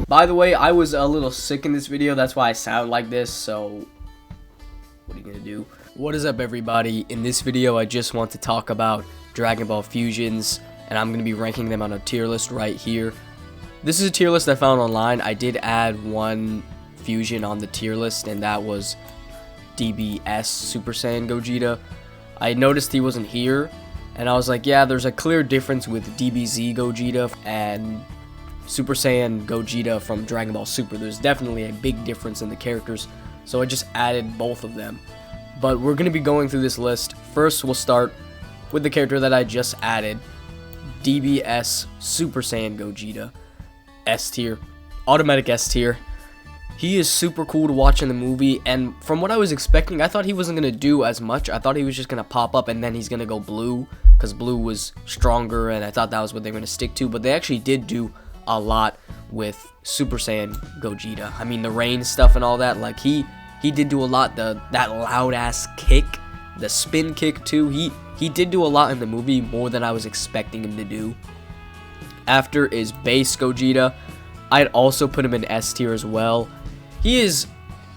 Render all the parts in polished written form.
By the way, I was a little sick in this video, that's why I sound like this, so what are you gonna do? What is up, everybody? In this video, I just want to talk about Dragon Ball Fusions, and I'm gonna be ranking them on a tier list right here. This is a tier list I found online. I did add one fusion on the tier list, and that was DBS Super Saiyan Gogeta. I noticed he wasn't here, and I was like, yeah, there's a clear difference with DBZ Gogeta and Super Saiyan Gogeta from Dragon Ball Super. There's definitely a big difference in the characters, so I just added both of them. But we're going to be going through this list. First, we'll start with the character that I just added, DBS Super Saiyan Gogeta. S tier. Automatic S tier. He is super cool to watch in the movie, and from what I was expecting, I thought he wasn't going to do as much. I thought he was just going to pop up and then he's going to go blue, because blue was stronger, and I thought that was what they were going to stick to, but they actually did do a lot with Super Saiyan Gogeta. I mean, the rain stuff and all that, like he did do a lot. That loud ass kick, the spin kick too, he did do a lot in the movie, more than I was expecting him to do. After is base Gogeta. I'd also put him in S tier as well. He is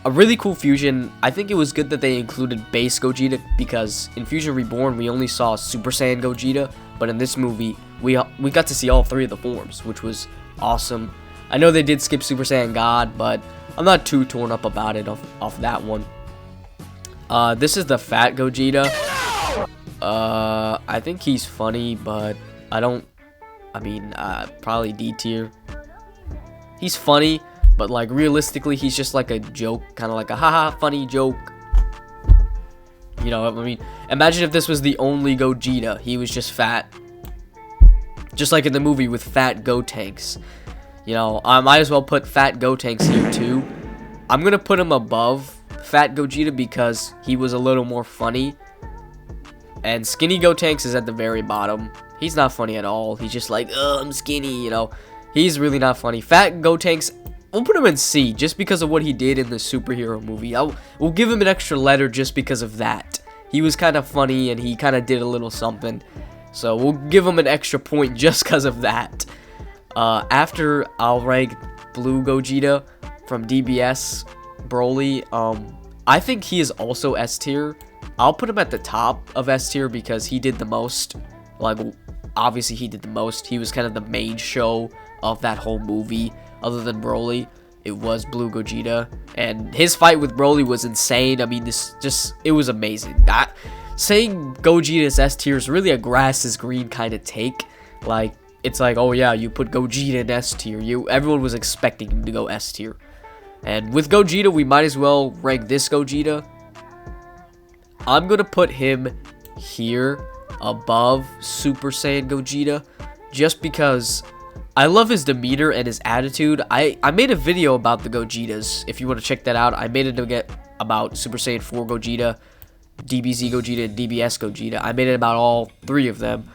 a really cool fusion. I think it was good that they included base Gogeta, because in Fusion Reborn we only saw Super Saiyan Gogeta, but in this movie we got to see all three of the forms, which was awesome. I know they did skip Super Saiyan God, but I'm not too torn up about it off that one. This is the fat Gogeta. I think he's funny, but probably D tier. He's funny, but like realistically he's just like a joke, kind of like a haha funny joke. You know, I mean, imagine if this was the only Gogeta, he was just fat, just like in the movie with fat Gotenks. You know, I might as well put fat Gotenks here too. I'm gonna put him above fat Gogeta because he was a little more funny, and skinny Gotenks is at the very bottom. He's not funny at all. He's just like, oh, I'm skinny, you know. He's really not funny. Fat Gotenks, we'll put him in C just because of what he did in the superhero movie. We'll give him an extra letter just because of that. He was kind of funny and he kind of did a little something. So we'll give him an extra point just because of that. After, I'll rank Blue Gogeta from DBS Broly. I think he is also S tier. I'll put him at the top of S tier because he did the most. Like, obviously he did the most. He was kind of the main show of that whole movie. Other than Broly, it was Blue Gogeta, and his fight with Broly was insane. I mean, it was amazing. Saying Gogeta is S tier is really a grass is green kind of take. Like, it's like, oh yeah, you put Gogeta in S tier. Everyone was expecting him to go S tier. And with Gogeta, we might as well rank this Gogeta. I'm gonna put him here above Super Saiyan Gogeta, just because I love his demeanor and his attitude. I made a video about the Gogetas. If you want to check that out, I made it about Super Saiyan 4 Gogeta, DBZ Gogeta, and DBS Gogeta. I made it about all three of them.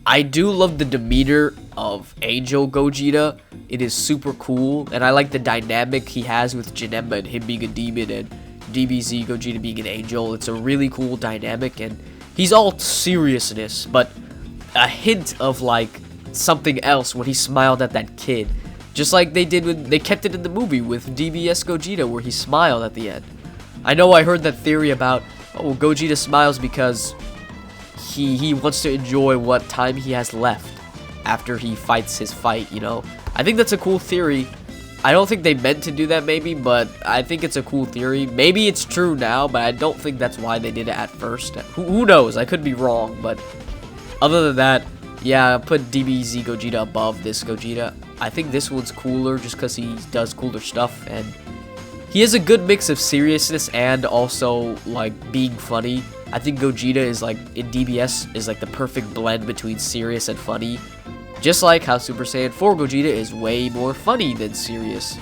I do love the demeanor of Angel Gogeta. It is super cool, and I like the dynamic he has with Janemba and him being a demon and DBZ Gogeta being an angel. It's a really cool dynamic, and he's all seriousness, but a hint of like something else when he smiled at that kid. Just like they did they kept it in the movie with DBS Gogeta where he smiled at the end. I know I heard that theory about, oh, Gogeta smiles because he wants to enjoy what time he has left after he fights his fight, you know. I think that's a cool theory. I don't think they meant to do that maybe, but I think it's a cool theory. Maybe it's true now, but I don't think that's why they did it at first. Who knows? I could be wrong, but other than that, yeah, put DBZ Gogeta above this Gogeta. I think this one's cooler just because he does cooler stuff, and he has a good mix of seriousness and also like being funny. I think Gogeta is like, in DBS, is like the perfect blend between serious and funny. Just like how Super Saiyan 4 Gogeta is way more funny than serious.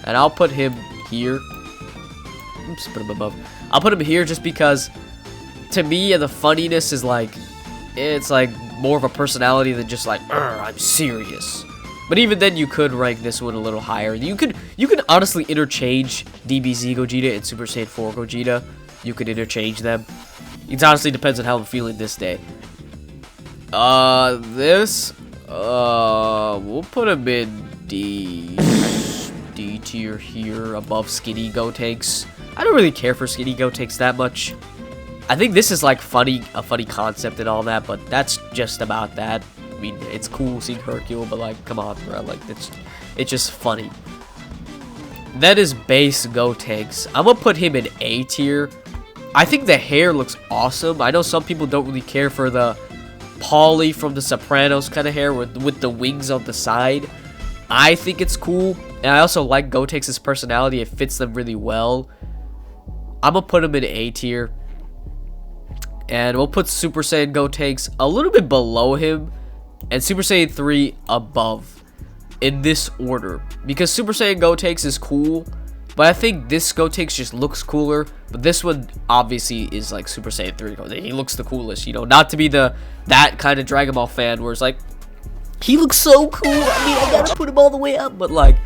And I'll put him here. Oops, put him above. I'll put him here just because, to me, the funniness is like, it's like more of a personality than just like, I'm serious. But even then, you could rank this one a little higher. You could honestly interchange DBZ Gogeta and Super Saiyan 4 Gogeta. You could interchange them. It honestly depends on how I'm feeling this day. We'll put him in D. D tier here above skinny Gotenks. I don't really care for skinny Gotenks that much. I think this is like a funny concept and all that, but that's just about that. I mean, it's cool seeing Hercule, but like, come on, bro, like it's just funny. That is base Gotenks. I'm gonna put him in A tier. I think the hair looks awesome. I know some people don't really care for the Pauly from The Sopranos kind of hair with the wings on the side. I think it's cool, and I also like Gotenks' personality. It fits them really well. I'm gonna put him in A tier. And we'll put Super Saiyan Gotenks a little bit below him, and Super Saiyan 3 above, in this order. Because Super Saiyan Gotenks is cool, but I think this Gotenks just looks cooler. But this one obviously is like Super Saiyan 3 Gotenks. He looks the coolest, you know, not to be that kind of Dragon Ball fan where it's like, he looks so cool. I mean, I gotta put him all the way up, but like,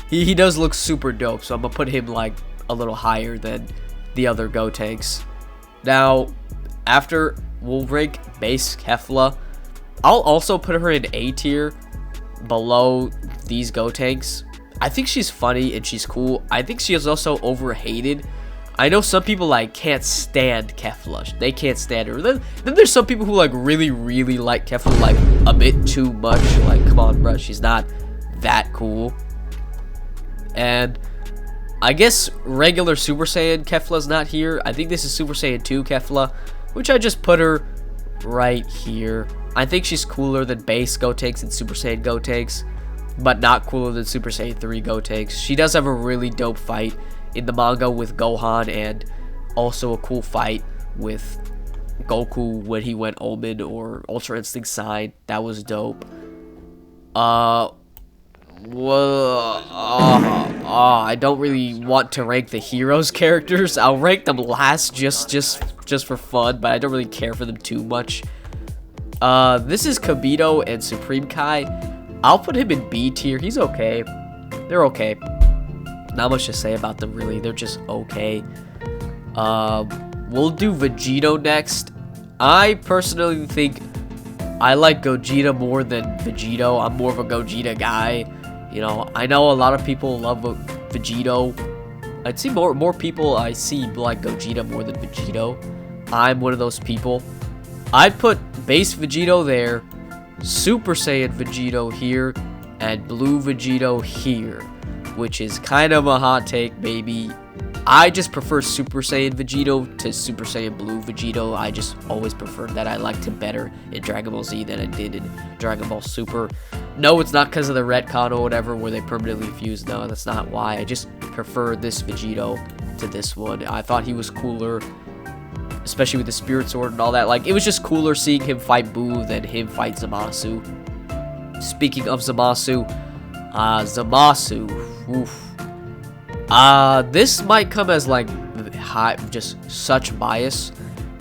he does look super dope. So I'm gonna put him like a little higher than the other Gotenks. Now, after we'll rank base Kefla, I'll also put her in A tier below these Gotenks. I think she's funny and she's cool. I think she is also overhated. I know some people like can't stand Kefla. They can't stand her. Then there's some people who like really like Kefla like a bit too much. Like, come on, bro, she's not that cool. And I guess regular Super Saiyan Kefla's not here. I think this is Super Saiyan 2 Kefla, which I just put her right here. I think she's cooler than base Gotenks and Super Saiyan Gotenks, but not cooler than Super Saiyan 3 Gotenks. She does have a really dope fight in the manga with Gohan, and also a cool fight with Goku when he went Omen or Ultra Instinct side. That was dope. I don't really want to rank the heroes characters. I'll rank them last just for fun, but I don't really care for them too much. This is Kibito and Supreme Kai. I'll put him in B tier. He's okay. They're okay. Not much to say about them, really. They're just okay. We'll do Vegito next. I personally think I like Gogeta more than Vegito. I'm more of a Gogeta guy. You know, I know a lot of people love Vegito. I'd see more people I see like Gogeta more than Vegito. I'm one of those people. I'd put base Vegito there, Super Saiyan Vegito here, and Blue Vegito here, which is kind of a hot take, maybe. I just prefer Super Saiyan Vegito to Super Saiyan Blue Vegito. I just always preferred that. I liked him better in Dragon Ball Z than I did in Dragon Ball Super. No, it's not because of the retcon or whatever where they permanently fused. No, that's not why. I just prefer this Vegito to this one. I thought he was cooler, especially with the Spirit Sword and all that. Like, it was just cooler seeing him fight Boo than him fight Zamasu. Speaking of Zamasu, oof. This might come as like just such bias,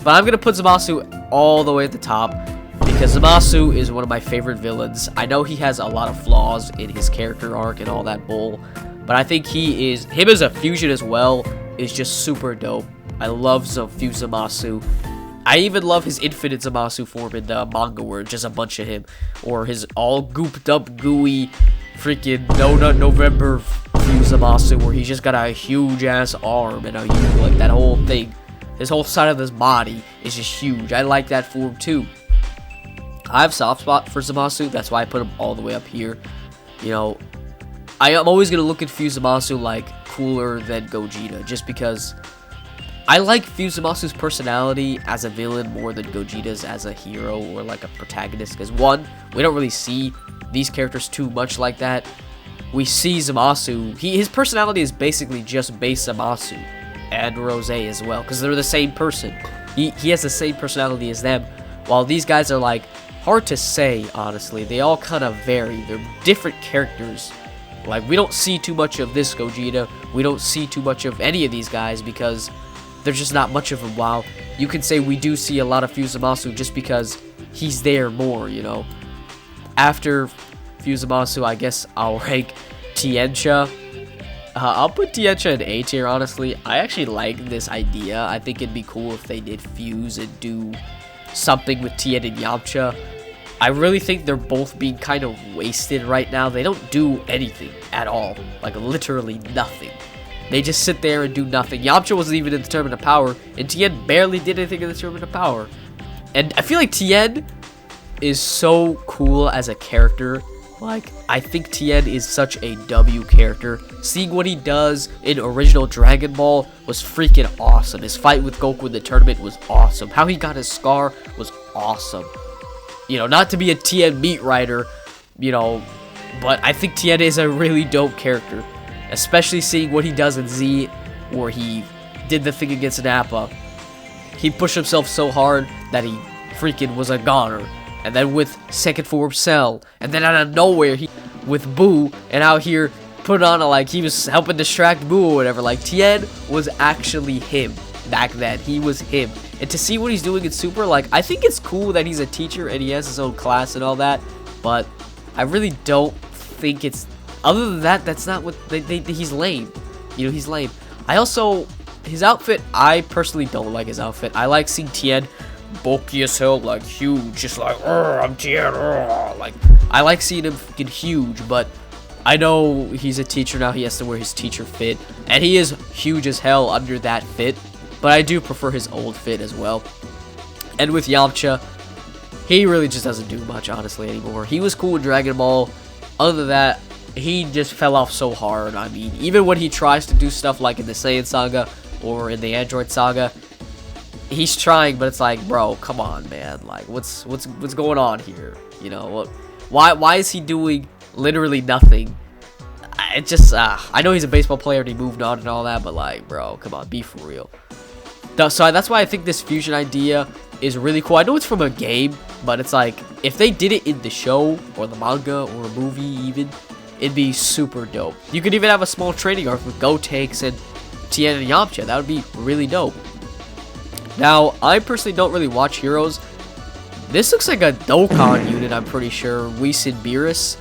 but I'm gonna put Zamasu all the way at the top because Zamasu is one of my favorite villains. I know he has a lot of flaws in his character arc and all that bull, but I think him as a fusion as well is just super dope. I love Fuse Zamasu. I even love his infinite Zamasu form in the manga where it's just a bunch of him, or his all gooped up gooey freaking Donut November Fuse Zamasu where he's just got a huge ass arm and like that whole thing. His whole side of his body is just huge. I like that form too. I have a soft spot for Zamasu, that's why I put him all the way up here. You know, I am always gonna look at Fuse Zamasu like cooler than Gogeta, just because I like Fuse Zamasu's personality as a villain more than Gogeta's as a hero or like a protagonist. Because one, we don't really see these characters too much like that. We see Zamasu, his personality is basically just base Zamasu and Rose as well, because they're the same person. He has the same personality as them, while these guys are like hard to say, honestly. They all kind of vary. They're different characters. Like, we don't see too much of this Gogeta. We don't see too much of any of these guys because there's just not much of them. While you can say we do see a lot of Fuse Zamasu just because he's there more, you know. After Fuse Zamasu, I guess I'll rank Tiencha. I'll put Tiencha in A tier, honestly. I actually like this idea. I think it'd be cool if they did fuse and do something with Tien and Yamcha. I really think they're both being kind of wasted right now. They don't do anything at all. Like, literally nothing. They just sit there and do nothing. Yamcha wasn't even in the Tournament of Power, and Tien barely did anything in the Tournament of Power. And I feel like Tien is so cool as a character. Like, I think Tien is such a W character. Seeing what he does in original Dragon Ball was freaking awesome. His fight with Goku in the tournament was awesome. How he got his scar was awesome. You know, not to be a Tien meat writer, you know, but I think Tien is a really dope character. Especially seeing what he does in Z, where he did the thing against Nappa. He pushed himself so hard that he freaking was a goner. And then with second form Cell, and then out of nowhere, he with Boo, and out here put on a, like, he was helping distract Boo or whatever. Like, Tien was actually him back then. He was him. And to see what he's doing in Super, like, I think it's cool that he's a teacher and he has his own class and all that, but I really don't think it's, other than that, that's not what, he's lame. You know, he's lame. I also, his outfit, I personally don't like his outfit. I like seeing Tien bulky as hell, like huge, just like, I'm Tien, like, I like seeing him get huge, but I know he's a teacher now, he has to wear his teacher fit, and he is huge as hell under that fit, but I do prefer his old fit as well. And with Yamcha, he really just doesn't do much, honestly, anymore. He was cool in Dragon Ball. Other than that, he just fell off so hard. I mean, even when he tries to do stuff like in the Saiyan Saga or in the Android Saga, he's trying, but it's like, bro, come on, man. Like, what's going on here? You know, why is he doing literally nothing? It just, I know he's a baseball player and he moved on and all that, but like, bro, come on, be for real. So that's why I think this fusion idea is really cool. I know it's from a game, but it's like, if they did it in the show or the manga or a movie even, it'd be super dope. You could even have a small training arc with Gotenks and Tien and Yamcha. That would be really dope. Now, I personally don't really watch Heroes. This looks like a Dokkan unit, I'm pretty sure. Whis and Beerus.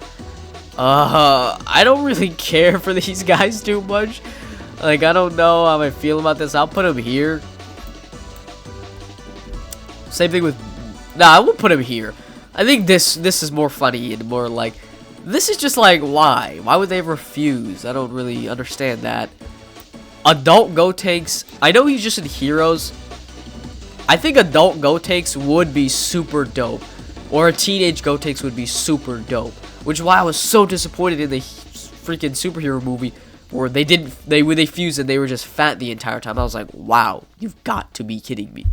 I don't really care for these guys too much. Like, I don't know how I feel about this. I'll put him here. Same thing with... Nah, I won't put him here. I think this is more funny and more like... This is just like, why? Why would they refuse? I don't really understand that. Adult Gotenks... I know he's just in Heroes. I think adult Gotenks would be super dope. Or a teenage Gotenks would be super dope. Which is why I was so disappointed in the freaking superhero movie where they fused and they were just fat the entire time. I was like, wow, you've got to be kidding me.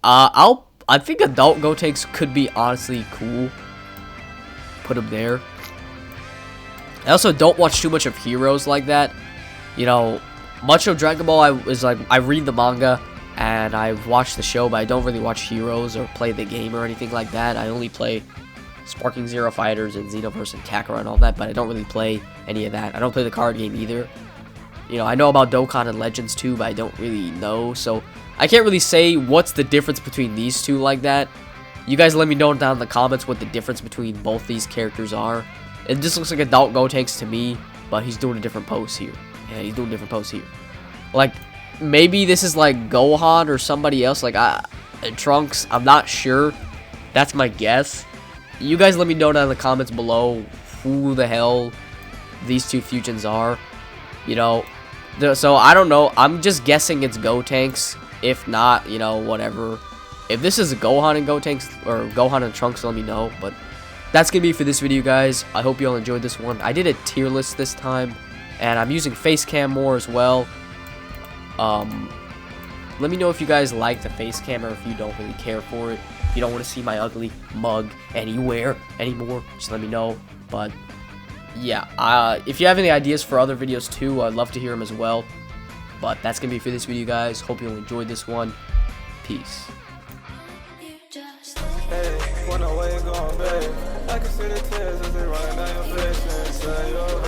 I think adult Gotenks could be honestly cool. Put him there. I also don't watch too much of Heroes like that. You know, much of Dragon Ball I read the manga and I've watched the show, but I don't really watch Heroes or play the game or anything like that. I only play Sparking Zero Fighters and Xenoverse and Kakarot and all that, but I don't really play any of that. I don't play the card game either. You know, I know about Dokkan and Legends too, but I don't really know, so I can't really say what's the difference between these two like that. You guys let me know down in the comments what the difference between both these characters are. It just looks like adult Gotenks to me, but he's doing a different pose here. Yeah, he's doing a different pose here. Like, maybe this is like Gohan or somebody else, like Trunks. I'm not sure. That's my guess. You guys let me know down in the comments below who the hell these two fusions are. You know, so I don't know. I'm just guessing it's Gotenks. If not, you know, whatever. If this is Gohan and Gotenks, or Gohan and Trunks, let me know. But that's going to be for this video, guys. I hope you all enjoyed this one. I did a tier list this time, and I'm using face cam more as well. Let me know if you guys like the face cam or if you don't really care for it. If you don't want to see my ugly mug anywhere anymore, just let me know. But yeah, if you have any ideas for other videos too, I'd love to hear them as well. But that's going to be for this video, guys. Hope you all enjoyed this one. Peace. Hey, when I wake on, babe, I can see the tears as they run down your face and say you're